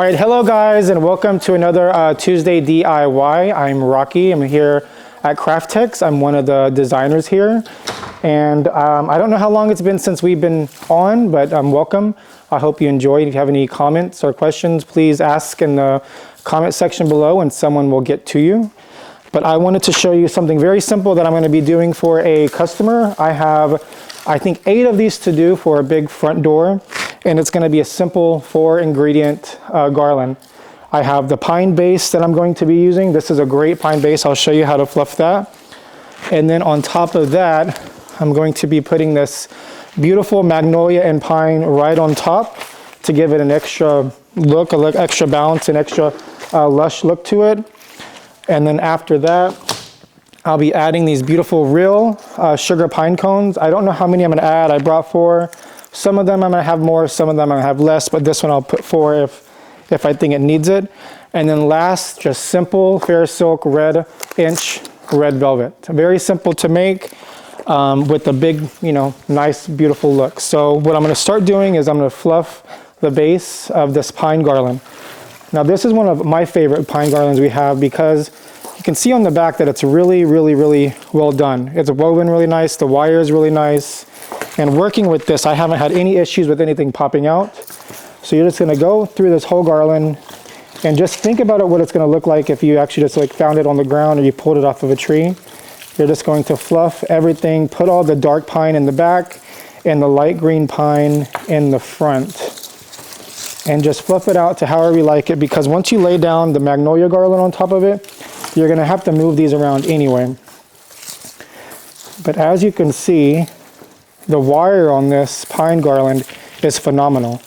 All right, hello guys, and welcome to another Tuesday DIY. I'm Rocky. I'm here at Craftex. I'm one of the designers here, and I don't know how long it's been since we've been on, but welcome. I hope you enjoyed. If you have any comments or questions, please ask in the comment section below, and someone will get to you. But I wanted to show you something very simple that I'm going to be doing for a customer. I have, I think, 8 of these to do for a big front door. And it's going to be a simple 4-ingredient garland. I have the pine base that I'm going to be using. This is a great pine base. I'll show you how to fluff that. And then on top of that, I'm going to be putting this beautiful magnolia and pine right on top to give it an extra look, extra balance, and extra lush look to it. And then after that, I'll be adding these beautiful real sugar pine cones. I don't know how many I'm going to add. I brought 4. Some of them I'm going to have more, some of them I'm going to have less, but this one I'll put 4 if I think it needs it. And then last, just simple fair silk red inch red velvet. Very simple to make with a big, nice, beautiful look. So what I'm going to start doing is I'm going to fluff the base of this pine garland. Now this is one of my favorite pine garlands we have because you can see on the back that it's really, really, really well done. It's woven really nice. The wire is really nice. And working with this, I haven't had any issues with anything popping out. So you're just going to go through this whole garland and just think about what it's going to look like if you actually just found it on the ground or you pulled it off of a tree. You're just going to fluff everything, put all the dark pine in the back and the light green pine in the front. And just fluff it out to however you like it, because once you lay down the magnolia garland on top of it, you're going to have to move these around anyway. But as you can see, the wire on this pine garland is phenomenal.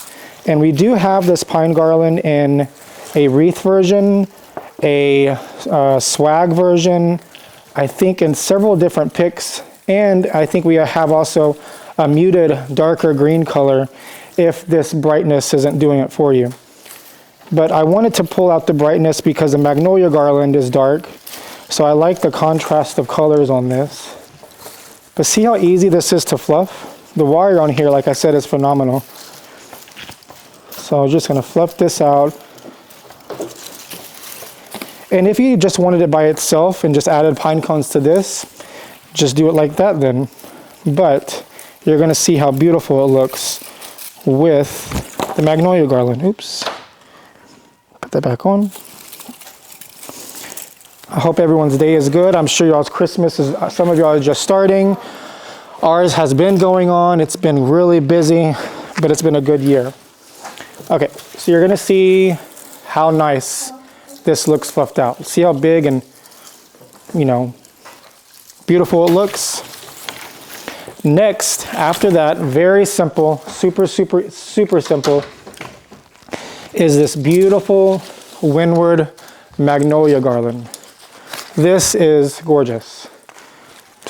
And we do have this pine garland in a wreath version, a swag version, I think in several different picks, and I think we have also a muted darker green color if this brightness isn't doing it for you. But I wanted to pull out the brightness because the magnolia garland is dark, so I like the contrast of colors on this. But see how easy this is to fluff? The wire on here, like I said, is phenomenal. So I'm just going to fluff this out. And if you just wanted it by itself and just added pine cones to this, just do it like that then. But you're going to see how beautiful it looks with the magnolia garland. Oops. Put that back on. I hope everyone's day is good. I'm sure y'all's Christmas is, some of y'all are just starting. Ours has been going on. It's been really busy, but it's been a good year. Okay, so you're gonna see how nice this looks fluffed out. See how big and, beautiful it looks. Next, after that, very simple, super simple, is this beautiful windward magnolia garland. This is gorgeous.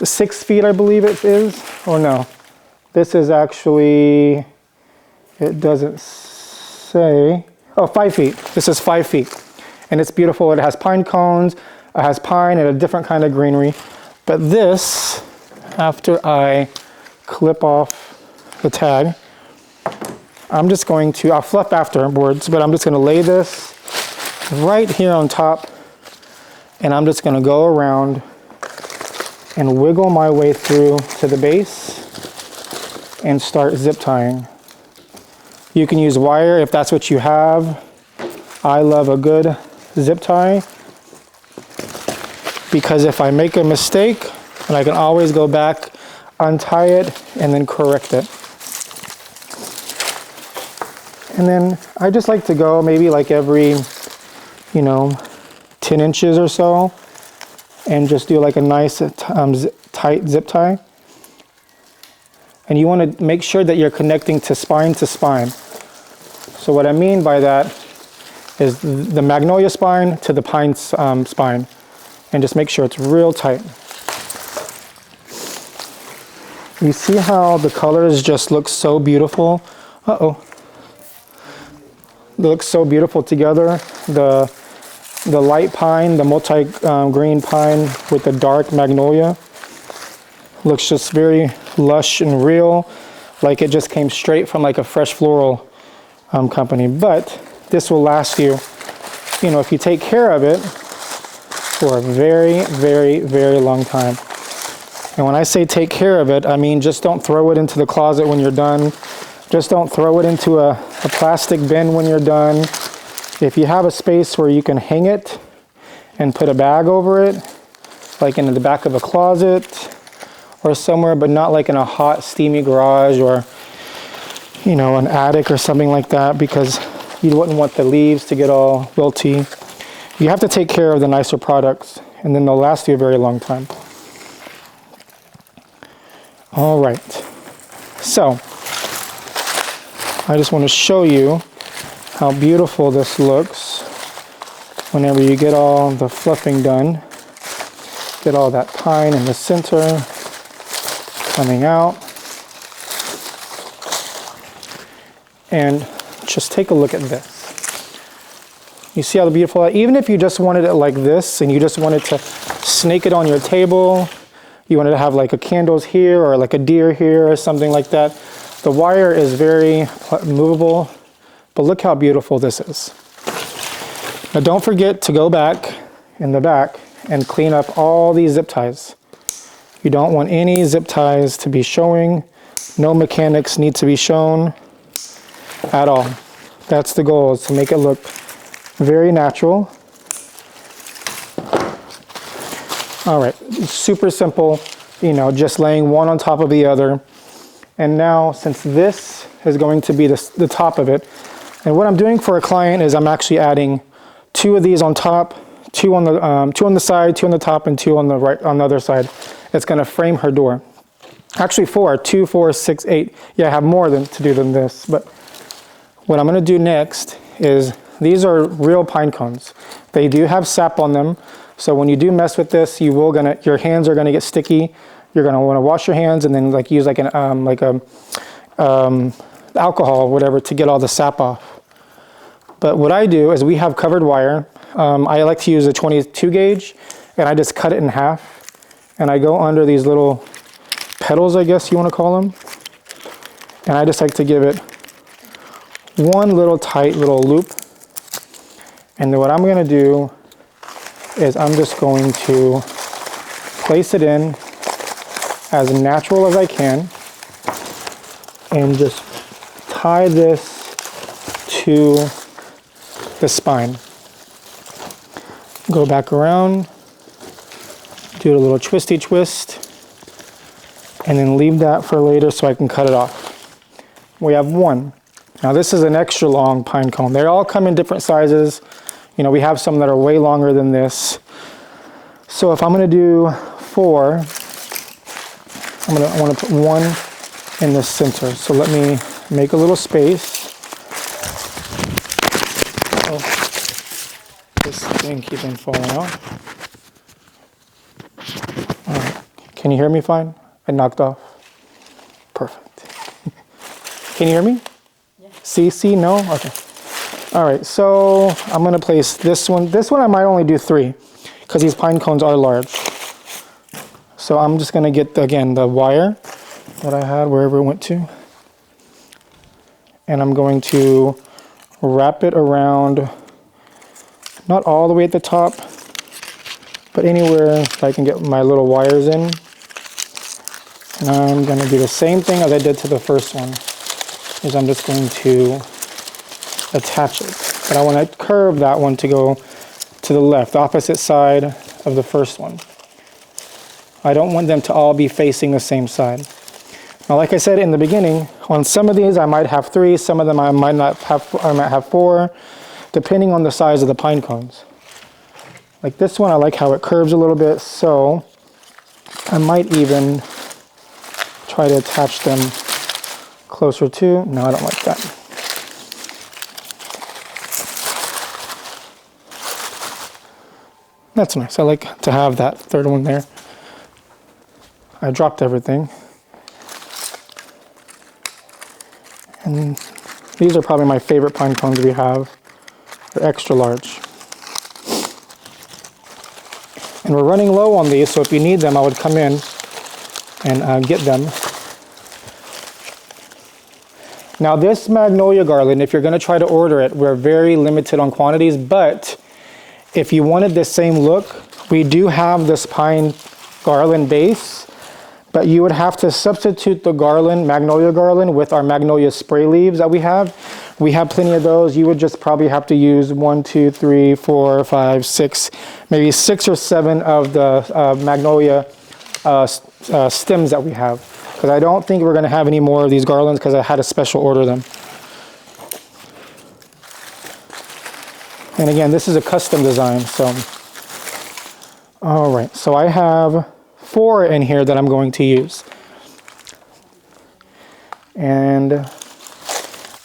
6 feet, I believe it is, or no. This is actually, it doesn't say, oh, 5 feet. This is 5 feet. And it's beautiful. It has pine cones, it has pine and a different kind of greenery. But this, after I clip off the tag, I'll fluff afterwards, but I'm just going to lay this right here on top. And I'm just going to go around and wiggle my way through to the base and start zip tying. You can use wire if that's what you have. I love a good zip tie because if I make a mistake, and I can always go back, untie it, and then correct it. And then I just like to go maybe like every, 10 inches or so, and just do like a nice tight zip tie. And you want to make sure that you're connecting to spine. So what I mean by that is the magnolia spine to the pine spine, and just make sure it's real tight. You see how the colors just look so beautiful? They look so beautiful together. The light pine, the multi-green pine with the dark magnolia looks just very lush and real, like it just came straight from like a fresh floral company. But this will last you, you know, if you take care of it, for a very, very, very long time. And when I say take care of it, I mean just don't throw it into the closet when you're done. Just don't throw it into a plastic bin when you're done. If you have a space where you can hang it and put a bag over it, like in the back of a closet or somewhere, but not like in a hot, steamy garage or, you know, an attic or something like that, because you wouldn't want the leaves to get all wilty. You have to take care of the nicer products, and then they'll last you a very long time. All right, so I just want to show you how beautiful this looks whenever you get all the fluffing done. Get all that pine in the center coming out. And just take a look at this. You see how beautiful, even if you just wanted it like this and you just wanted to snake it on your table, you wanted to have like a candles here or like a deer here or something like that, the wire is very movable, but look how beautiful this is. Now don't forget to go back in the back and clean up all these zip ties. You don't want any zip ties to be showing. No mechanics need to be shown at all. That's the goal, is to make it look very natural. All right, super simple, you know, just laying one on top of the other. And now, since this is going to be the top of it, and what I'm doing for a client is I'm actually adding 2 of these on top, 2 on the side, 2 on the top, and 2 on the right, on the other side. It's going to frame her door. Actually 4, 2, 4, 6, 8. Yeah, I have more to do than this, but what I'm going to do next is, these are real pine cones. They do have sap on them, so when you do mess with this, your hands are going to get sticky. You're going to want to wash your hands and then like use like alcohol or whatever to get all the sap off. But what I do is, we have covered wire. I like to use a 22 gauge, and I just cut it in half, and I go under these little petals, I guess you want to call them, and I just like to give it one little tight little loop. And then what I'm going to do is I'm just going to place it in as natural as I can and just tie this to the spine. Go back around, do a little twisty twist, and then leave that for later so I can cut it off. We have 1. Now this is an extra long pine cone. They all come in different sizes. You know, we have some that are way longer than this. So if I'm going to do 4, I want to put 1 in the center. So let me make a little space. Oh, this thing keeps on falling off. All right. Can you hear me fine? I knocked off. Perfect. Can you hear me? Yeah. See, no? Okay. All right, so I'm going to place this one. This one I might only do 3 because these pine cones are large. So I'm just going to get, again, the wire that I had wherever it went to. And I'm going to wrap it around, not all the way at the top, but anywhere I can get my little wires in. And I'm going to do the same thing as I did to the first one, is I'm just going to attach it. But I want to curve that one to go to the left, the opposite side of the first one. I don't want them to all be facing the same side. Now, like I said in the beginning, on some of these I might have 3, some of them I might have 4, depending on the size of the pine cones. Like this one, I like how it curves a little bit, so I might even try to attach them closer to. No, I don't like that. That's nice. I like to have that third one there. I dropped everything. And these are probably my favorite pine cones we have. They're extra large. And we're running low on these, so if you need them, I would come in and get them. Now this magnolia garland, if you're going to try to order it, we're very limited on quantities, but if you wanted the same look, we do have this pine garland base, but you would have to substitute the garland, magnolia garland, with our magnolia spray leaves that we have. We have plenty of those. You would just probably have to use 1, 2, 3, 4, 5, 6, maybe 6 or 7 of the magnolia stems that we have. Because I don't think we're going to have any more of these garlands because I had to special order them. And again, this is a custom design, so. All right, so I have 4 in here that I'm going to use. And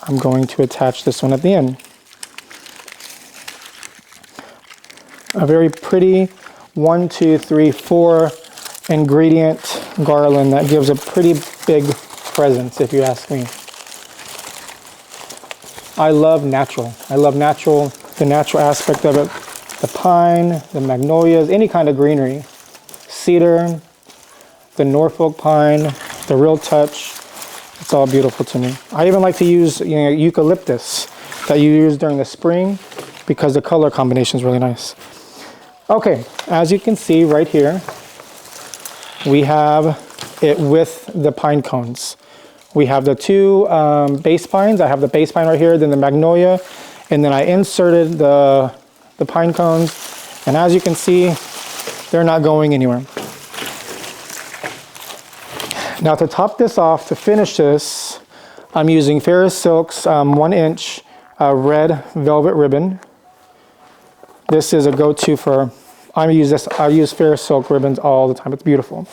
I'm going to attach this one at the end. A very pretty 1, 2, 3, 4 ingredient garland that gives a pretty big presence, if you ask me. I love natural. I love natural, the natural aspect of it. The pine, the magnolias, any kind of greenery. Cedar, the Norfolk pine, the real touch. It's all beautiful to me. I even like to use eucalyptus that you use during the spring because the color combination is really nice. Okay, as you can see right here, we have it with the pine cones. We have the 2 base pines. I have the base pine right here, then the magnolia, and then I inserted the pine cones. And as you can see, they're not going anywhere. Now to top this off, to finish this, I'm using Ferris Silk's 1-inch red velvet ribbon. This is a go-to for, I use Ferris Silk ribbons all the time. It's beautiful.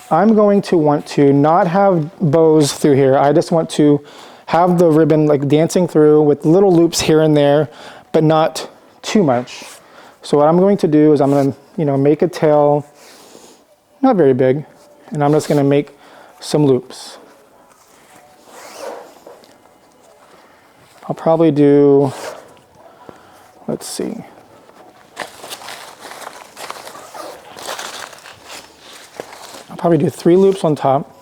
I'm going to want to not have bows through here. I just want to have the ribbon like dancing through with little loops here and there, but not too much. So what I'm going to do is I'm going to, make a tail, not very big, and I'm just going to make some loops. I'll probably do, let's see. I'll probably do 3 loops on top,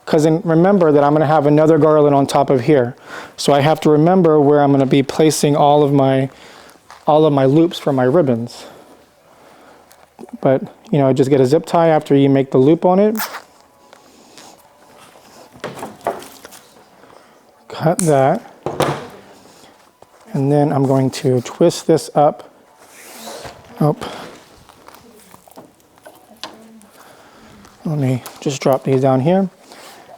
because remember that I'm going to have another garland on top of here. So I have to remember where I'm going to be placing all of my loops for my ribbons. But, just get a zip tie after you make the loop on it. Cut that. And then I'm going to twist this up. Let me just drop these down here.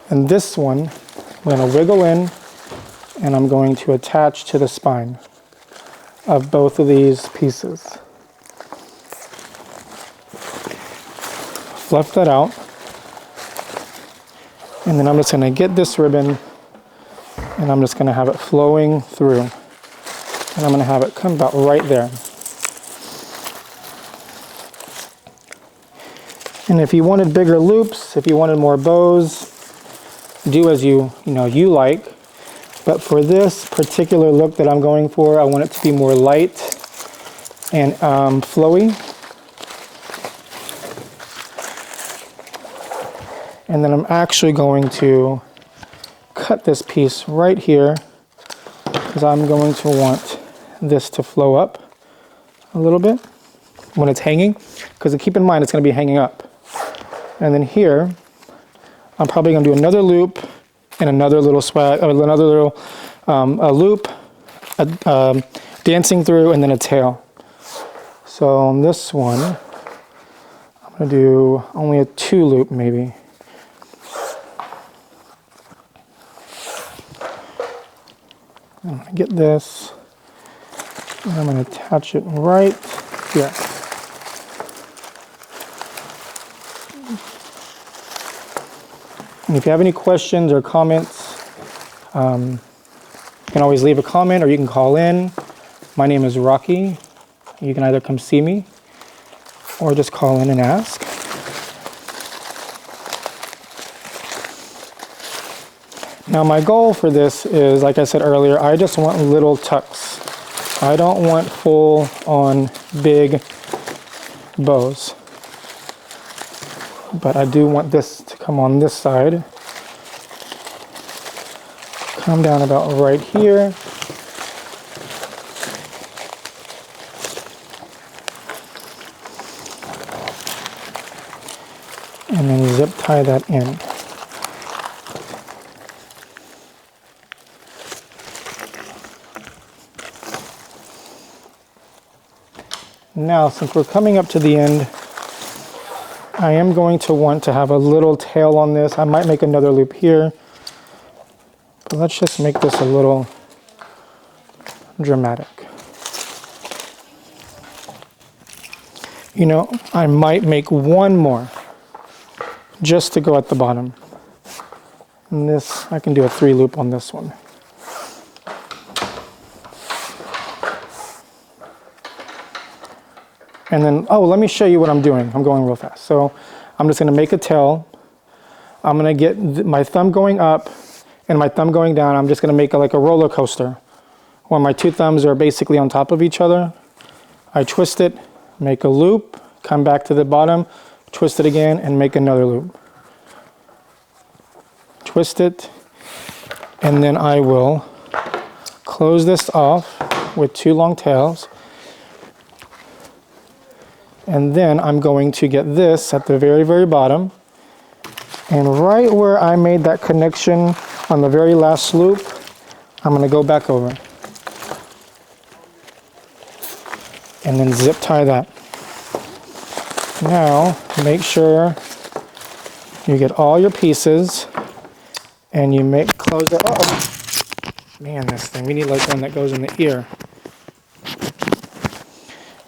And this one, I'm going to wiggle in, and I'm going to attach to the spine of both of these pieces. Fluff that out. And then I'm just going to get this ribbon, and I'm just going to have it flowing through. And I'm going to have it come about right there. And if you wanted bigger loops, if you wanted more bows, do as you like. But for this particular look that I'm going for, I want it to be more light and flowy. And then I'm actually going to cut this piece right here because I'm going to want this to flow up a little bit when it's hanging, because keep in mind it's going to be hanging up. And then here, I'm probably going to do another loop and another little a loop, dancing through, and then a tail. So on this one, I'm going to do only a 2 loop maybe. I'm going to get this, and I'm going to attach it right here. And if you have any questions or comments, you can always leave a comment or you can call in. My name is Rocky. You can either come see me or just call in and ask. Now my goal for this is, like I said earlier, I just want little tucks. I don't want full on big bows. But I do want this to come on this side. come down about right here. And then zip tie that in. Now, since we're coming up to the end, I am going to want to have a little tail on this. I might make another loop here, but let's just make this a little dramatic. You know, I might make one more just to go at the bottom. And this, I can do a 3 loop on this one. And then, oh, let me show you what I'm doing. I'm going real fast. So I'm just gonna make a tail. I'm gonna get my thumb going up and my thumb going down. I'm just gonna make like a roller coaster where my 2 thumbs are basically on top of each other. I twist it, make a loop, come back to the bottom, twist it again, and make another loop. Twist it, and then I will close this off with 2 long tails. And then I'm going to get this at the very, very bottom. And right where I made that connection on the very last loop, I'm going to go back over. And then zip tie that. Now, make sure you get all your pieces and you close it. Oh, man, this thing. We need like one that goes in the ear.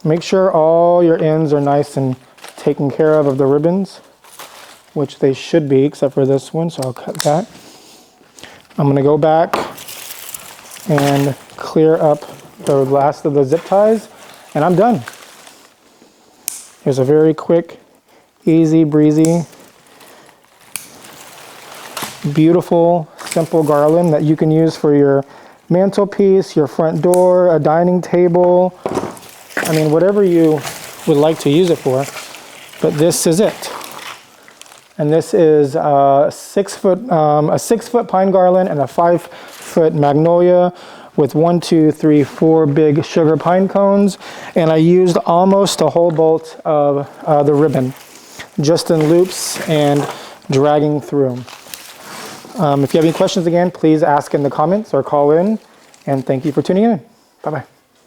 Make sure all your ends are nice and taken care of the ribbons, which they should be, except for this one, so I'll cut that. I'm going to go back and clear up the last of the zip ties, and I'm done. Here's a very quick, easy, breezy, beautiful, simple garland that you can use for your mantelpiece, your front door, a dining table. I mean, whatever you would like to use it for, but this is it. And this is a 6-foot pine garland and a 5-foot magnolia with 1, 2, 3, 4 big sugar pine cones. And I used almost a whole bolt of the ribbon, just in loops and dragging through. If you have any questions again, please ask in the comments or call in. And thank you for tuning in. Bye-bye.